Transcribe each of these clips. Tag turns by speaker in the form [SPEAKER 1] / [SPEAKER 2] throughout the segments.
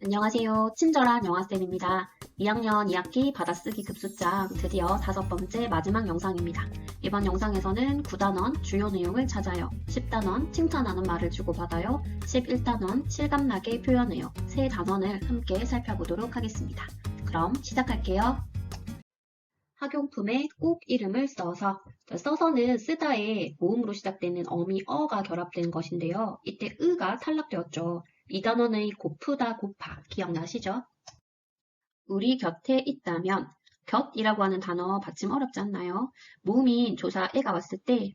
[SPEAKER 1] 안녕하세요. 친절한 영아쌤입니다. 2학년 2학기 받아쓰기 급수장 드디어 5번째 마지막 영상입니다. 이번 영상에서는 9단원 주요 내용을 찾아요. 10단원 칭찬하는 말을 주고받아요. 11단원 실감나게 표현해요. 세 단원을 함께 살펴보도록 하겠습니다. 그럼 시작할게요. 학용품에 꼭 이름을 써서는 쓰다에 모음으로 시작되는 어미 어가 결합된 것인데요. 이때 으가 탈락되었죠. 이 단원의 고프다 고파 기억나시죠? 우리 곁에 있다면 곁이라고 하는 단어 받침 어렵지 않나요? 모음인 조사 애가 왔을 때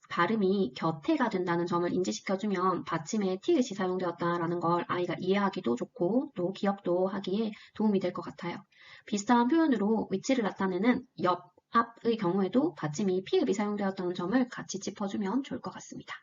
[SPEAKER 1] 발음이 곁에가 된다는 점을 인지시켜주면 받침에 티읕이 사용되었다라는 걸 아이가 이해하기도 좋고 또 기억도 하기에 도움이 될 것 같아요. 비슷한 표현으로 위치를 나타내는 옆, 앞의 경우에도 받침이 피읍이 사용되었다는 점을 같이 짚어주면 좋을 것 같습니다.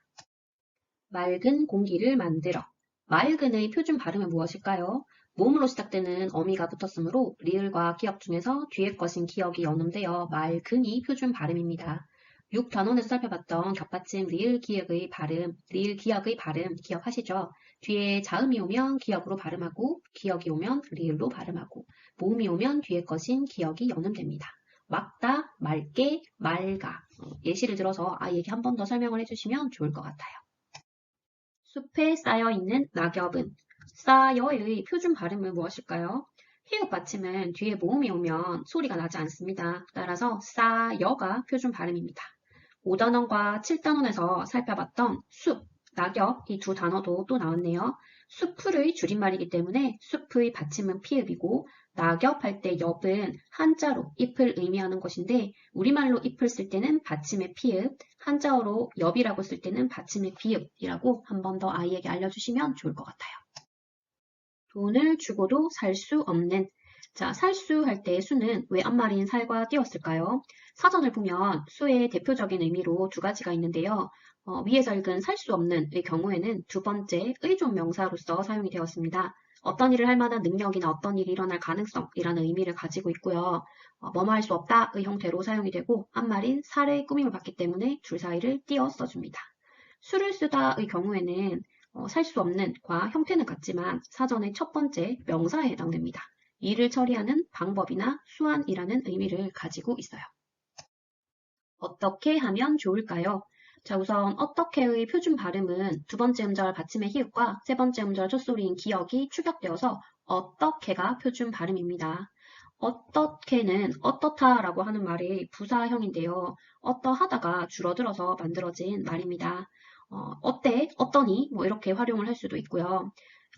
[SPEAKER 1] 맑은 공기를 만들어. 맑은의 표준 발음은 무엇일까요? 모음으로 시작되는 어미가 붙었으므로 리을과 기역 중에서 뒤에 것인 기역이 연음되어 맑은이 표준 발음입니다. 6단원에서 살펴봤던 겹받침 리을 기역의 발음 기억하시죠? 뒤에 자음이 오면 기역으로 발음하고 기역이 오면 리을로 발음하고 모음이 오면 뒤에 것인 기역이 연음됩니다. 맑다, 맑게, 맑아. 예시를 들어서 아이에게 한 번 더 설명을 해주시면 좋을 것 같아요. 숲에 쌓여있는 낙엽은 쌓여의 표준 발음은 무엇일까요? 히읗 받침은 뒤에 모음이 오면 소리가 나지 않습니다. 따라서 쌓여가 표준 발음입니다. 5단원과 7단원에서 살펴봤던 숲, 낙엽 이 두 단어도 또 나왔네요. 숲의 줄임말이기 때문에 숲의 받침은 피읍이고 낙엽 할 때 엽은 한자로 잎을 의미하는 것인데 우리말로 잎을 쓸 때는 받침의 피읍, 한자어로 엽이라고 쓸 때는 받침의 비읍이라고 한 번 더 아이에게 알려주시면 좋을 것 같아요. 돈을 주고도 살 수 없는 자, 살수 할 때 수는 왜 앞말인 살과 띄었을까요? 사전을 보면 수의 대표적인 의미로 두 가지가 있는데요. 위에서 읽은 살 수 없는의 경우에는 두 번째 의존 명사로서 사용이 되었습니다. 어떤 일을 할 만한 능력이나 어떤 일이 일어날 가능성이라는 의미를 가지고 있고요. 뭐뭐 할 수 없다의 형태로 사용이 되고 앞말인 살의 꾸밈을 받기 때문에 줄 사이를 띄어 써줍니다. 수를 쓰다의 경우에는 살 수 없는과 형태는 같지만 사전의 첫 번째 명사에 해당됩니다. 일을 처리하는 방법이나 수완이라는 의미를 가지고 있어요. 어떻게 하면 좋을까요? 자, 우선 어떻게의 표준 발음은 두 번째 음절 받침의 히읗과 세 번째 음절 첫소리인 기역이 축약되어서 어떻게가 표준 발음입니다. 어떻게는 어떻다라고 하는 말의 부사형인데요. 어떠하다가 줄어들어서 만들어진 말입니다. 어때, 어떠니 뭐 이렇게 활용을 할 수도 있고요.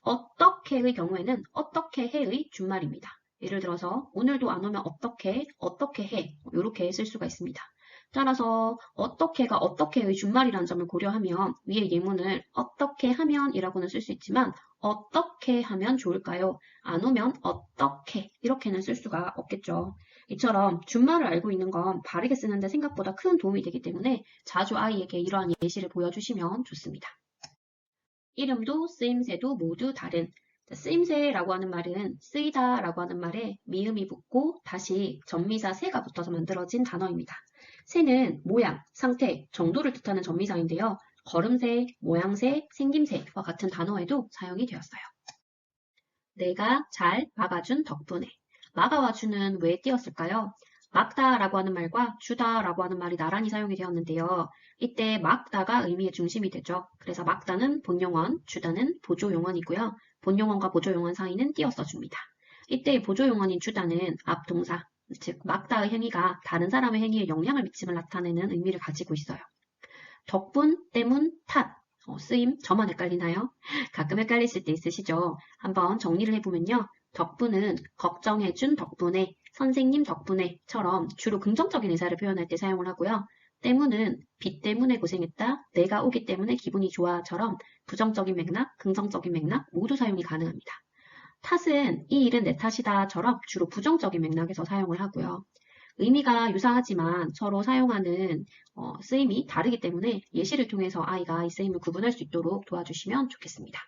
[SPEAKER 1] 어떻게의 경우에는 어떻게 해의 준말입니다. 예를 들어서 오늘도 안 오면 어떻게 해 이렇게 쓸 수가 있습니다. 따라서 어떻게가 어떻게의 준말이라는 점을 고려하면 위에 예문을 어떻게 하면이라고는 쓸 수 있지만 어떻게 하면 좋을까요? 안 오면 어떻게 이렇게는 쓸 수가 없겠죠. 이처럼 준말을 알고 있는 건 바르게 쓰는데 생각보다 큰 도움이 되기 때문에 자주 아이에게 이러한 예시를 보여주시면 좋습니다. 이름도 쓰임새도 모두 다른 쓰임새라고 하는 말은 쓰이다라고 하는 말에 미음이 붙고 다시 전미사 새가 붙어서 만들어진 단어입니다. 새는 모양, 상태, 정도를 뜻하는 전미사인데요. 걸음새, 모양새, 생김새와 같은 단어에도 사용이 되었어요. 내가 잘 막아준 덕분에 막아와 주는 왜 띄었을까요? 막다라고 하는 말과 주다라고 하는 말이 나란히 사용이 되었는데요. 이때 막다가 의미의 중심이 되죠. 그래서 막다는 본용언, 주다는 보조용언이고요. 본용언과 보조용언 사이는 띄어 써줍니다. 이때 보조용언인 주다는 앞동사, 즉 막다의 행위가 다른 사람의 행위에 영향을 미침을 나타내는 의미를 가지고 있어요. 덕분, 때문, 탓, 쓰임, 저만 헷갈리나요? 가끔 헷갈리실 때 있으시죠? 한번 정리를 해보면요. 덕분은 걱정해준 덕분에, 선생님 덕분에처럼 주로 긍정적인 의사를 표현할 때 사용을 하고요. 때문은 비 때문에 고생했다, 내가 오기 때문에 기분이 좋아처럼 부정적인 맥락, 긍정적인 맥락 모두 사용이 가능합니다. 탓은 이 일은 내 탓이다처럼 주로 부정적인 맥락에서 사용을 하고요. 의미가 유사하지만 서로 사용하는 쓰임이 다르기 때문에 예시를 통해서 아이가 이 쓰임을 구분할 수 있도록 도와주시면 좋겠습니다.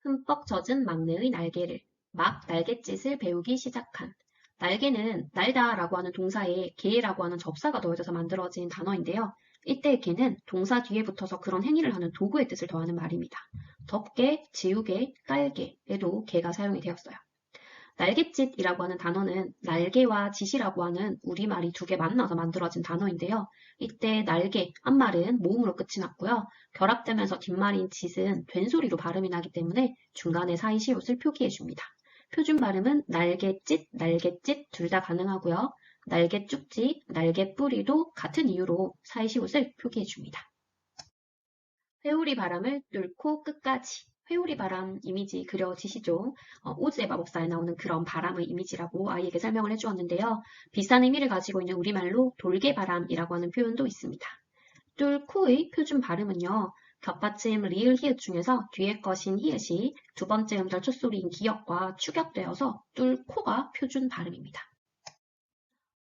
[SPEAKER 1] 흠뻑 젖은 막내의 날개를 막 날갯짓을 배우기 시작한 날개는 날다라고 하는 동사에 개라고 하는 접사가 더해져서 만들어진 단어인데요. 이때 개는 동사 뒤에 붙어서 그런 행위를 하는 도구의 뜻을 더하는 말입니다. 덮개, 지우개, 깔개에도 개가 사용이 되었어요. 날갯짓이라고 하는 단어는 날개와 짓이라고 하는 우리말이 두 개 만나서 만들어진 단어인데요. 이때 날개, 앞말은 모음으로 끝이 났고요. 결합되면서 뒷말인 짓은 된소리로 발음이 나기 때문에 중간에 사이시옷을 표기해줍니다. 표준 발음은 날갯짓, 날갯짓 둘 다 가능하고요. 날갯죽지, 날갯뿌리도 같은 이유로 사이시옷을 표기해줍니다. 회오리 바람을 뚫고 끝까지. 회오리 바람 이미지 그려지시죠? 오즈의 마법사에 나오는 그런 바람의 이미지라고 아이에게 설명을 해주었는데요. 비슷한 의미를 가지고 있는 우리말로 돌개바람이라고 하는 표현도 있습니다. 뚫고의 표준 발음은요. 겹받침 리을 히읗 중에서 뒤에 것인 히읗이 두 번째 음절 첫소리인 기역과 축약되어서 뚫고가 표준 발음입니다.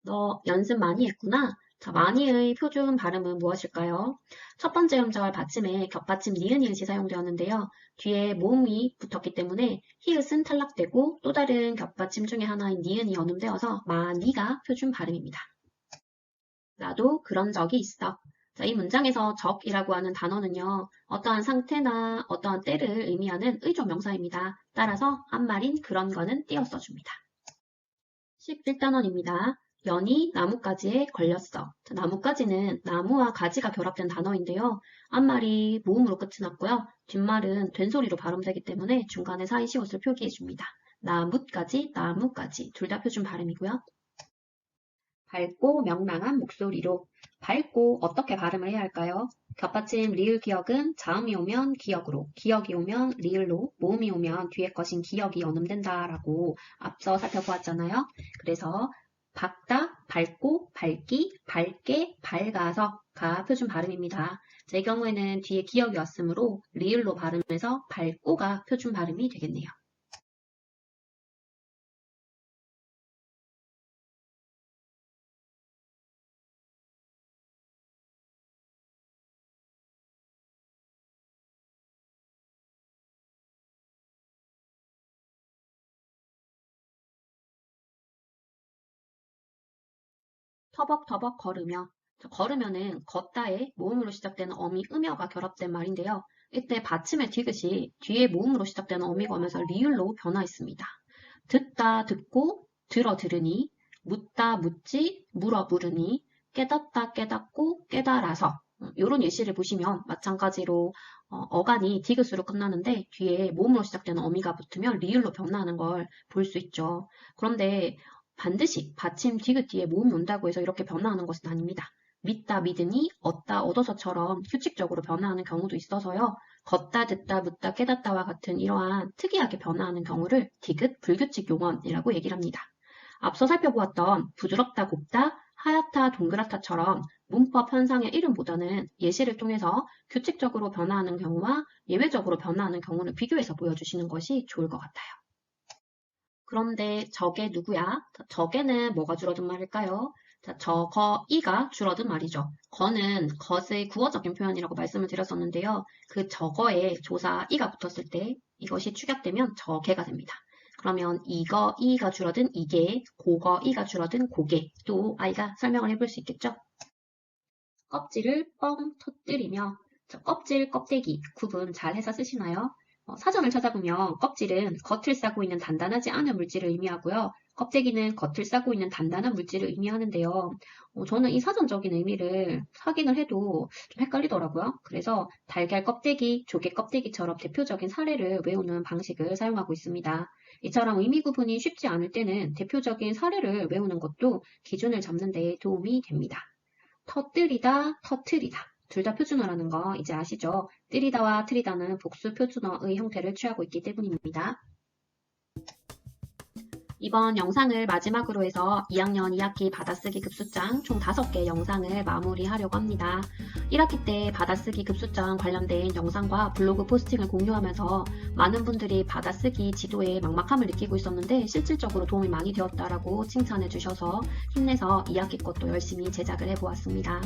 [SPEAKER 1] 너 연습 많이 했구나. 자, 많이의 표준 발음은 무엇일까요? 첫 번째 음절 받침에 겹받침 니은 히읗이 사용되었는데요. 뒤에 모음이 붙었기 때문에 히읗은 탈락되고 또 다른 겹받침 중에 하나인 니은이 연음되어서 마니가 표준 발음입니다. 나도 그런 적이 있어. 자, 이 문장에서 적이라고 하는 단어는요. 어떠한 상태나 어떠한 때를 의미하는 의조명사입니다. 따라서 앞말인 그런 거는 띄어 써줍니다. 11단원입니다. 연이 나뭇가지에 걸렸어. 자, 나뭇가지는 나무와 가지가 결합된 단어인데요. 앞말이 모음으로 끝이 났고요. 뒷말은 된소리로 발음되기 때문에 중간에 사이시옷을 표기해줍니다. 나뭇가지, 나뭇가지 둘 다 표준 발음이고요. 밝고 명랑한 목소리로. 밝고 어떻게 발음을 해야 할까요? 겹받침 리을 기역은 자음이 오면 기역으로, 기역이 오면 리을로, 모음이 오면 뒤에 것인 기역이 연음된다라고 앞서 살펴보았잖아요. 그래서 밝다, 밝고, 밝기, 밝게, 밝아서가 표준 발음입니다. 제 경우에는 뒤에 기역이 왔으므로 리을로 발음해서 밝고가 표준 발음이 되겠네요. 터벅터벅 걸으며. 걸으면은 걷다에 모음으로 시작되는 어미 음여가 결합된 말인데요. 이때 받침의 디귿이 뒤에 모음으로 시작되는 어미가 오면서 리을로 변화했습니다. 듣다 듣고 들어 들으니, 묻다 묻지 물어 물으니, 깨닫다 깨닫고 깨달아서. 이런 예시를 보시면 마찬가지로 어간이 디귿으로 끝나는데 뒤에 모음으로 시작되는 어미가 붙으면 리을로 변화하는 걸 볼 수 있죠. 그런데 반드시 받침 디귿 뒤에 모음이 온다고 해서 이렇게 변화하는 것은 아닙니다. 믿다 믿으니, 얻다 얻어서처럼 규칙적으로 변화하는 경우도 있어서요. 걷다 듣다 묻다 깨닫다와 같은 이러한 특이하게 변화하는 경우를 디귿 불규칙 용언이라고 얘기를 합니다. 앞서 살펴보았던 부드럽다 곱다, 하얗다 동그랗다처럼 문법 현상의 이름보다는 예시를 통해서 규칙적으로 변화하는 경우와 예외적으로 변화하는 경우를 비교해서 보여주시는 것이 좋을 것 같아요. 그런데 저게 누구야? 저게는 뭐가 줄어든 말일까요? 자, 저거이가 줄어든 말이죠. 거는 것의 구어적인 표현이라고 말씀을 드렸었는데요. 그 저거에 조사 이가 붙었을 때 이것이 축약되면 저게가 됩니다. 그러면 이거 이가 줄어든 이게, 고거 이가 줄어든 고게 또 아이가 설명을 해볼 수 있겠죠? 껍질을 뻥 터뜨리며. 자, 껍질, 껍데기 구분 잘 해서 쓰시나요? 사전을 찾아보면 껍질은 겉을 싸고 있는 단단하지 않은 물질을 의미하고요. 껍데기는 겉을 싸고 있는 단단한 물질을 의미하는데요. 저는 이 사전적인 의미를 확인을 해도 좀 헷갈리더라고요. 그래서 달걀 껍데기, 조개 껍데기처럼 대표적인 사례를 외우는 방식을 사용하고 있습니다. 이처럼 의미 구분이 쉽지 않을 때는 대표적인 사례를 외우는 것도 기준을 잡는 데 도움이 됩니다. 터뜨리다, 터트리다. 둘 다 표준어라는 거 이제 아시죠? 뜨리다와 트리다는 복수 표준어의 형태를 취하고 있기 때문입니다. 이번 영상을 마지막으로 해서 2학년 2학기 받아쓰기 급수장 총 5개 영상을 마무리하려고 합니다. 1학기 때 받아쓰기 급수장 관련된 영상과 블로그 포스팅을 공유하면서 많은 분들이 받아쓰기 지도에 막막함을 느끼고 있었는데 실질적으로 도움이 많이 되었다라고 칭찬해 주셔서 힘내서 2학기 것도 열심히 제작을 해보았습니다.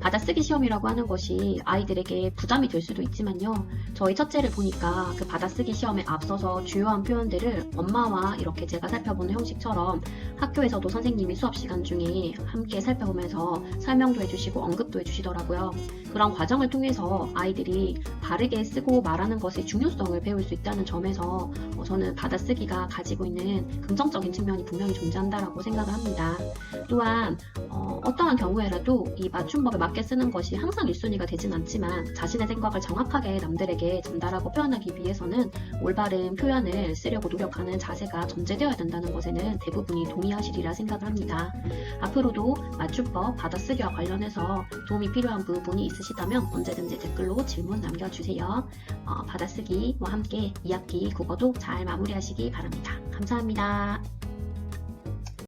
[SPEAKER 1] 받아쓰기 시험이라고 하는 것이 아이들에게 부담이 될 수도 있지만요. 저희 첫째를 보니까 그 받아쓰기 시험에 앞서서 주요한 표현들을 엄마와 이렇게 제가 살펴보았습니다. 살펴보는 형식처럼 학교에서도 선생님이 수업 시간 중에 함께 살펴보면서 설명도 해주시고 언급도 해주시더라고요. 그런 과정을 통해서 아이들이 바르게 쓰고 말하는 것의 중요성을 배울 수 있다는 점에서 저는 받아쓰기가 가지고 있는 긍정적인 측면이 분명히 존재한다라고 생각을 합니다. 또한 어떠한 경우에라도 이 맞춤법에 맞게 쓰는 것이 항상 1순위가 되진 않지만 자신의 생각을 정확하게 남들에게 전달하고 표현하기 위해서는 올바른 표현을 쓰려고 노력하는 자세가 전제되어야 된다는 것에는 대부분이 동의하시리라 생각을 합니다. 앞으로도 맞춤법 받아쓰기와 관련해서 도움이 필요한 부분이 있으시다면 언제든지 댓글로 질문 남겨주세요. 받아쓰기와 함께 2학기 국어도 잘 마무리하시기 바랍니다. 감사합니다.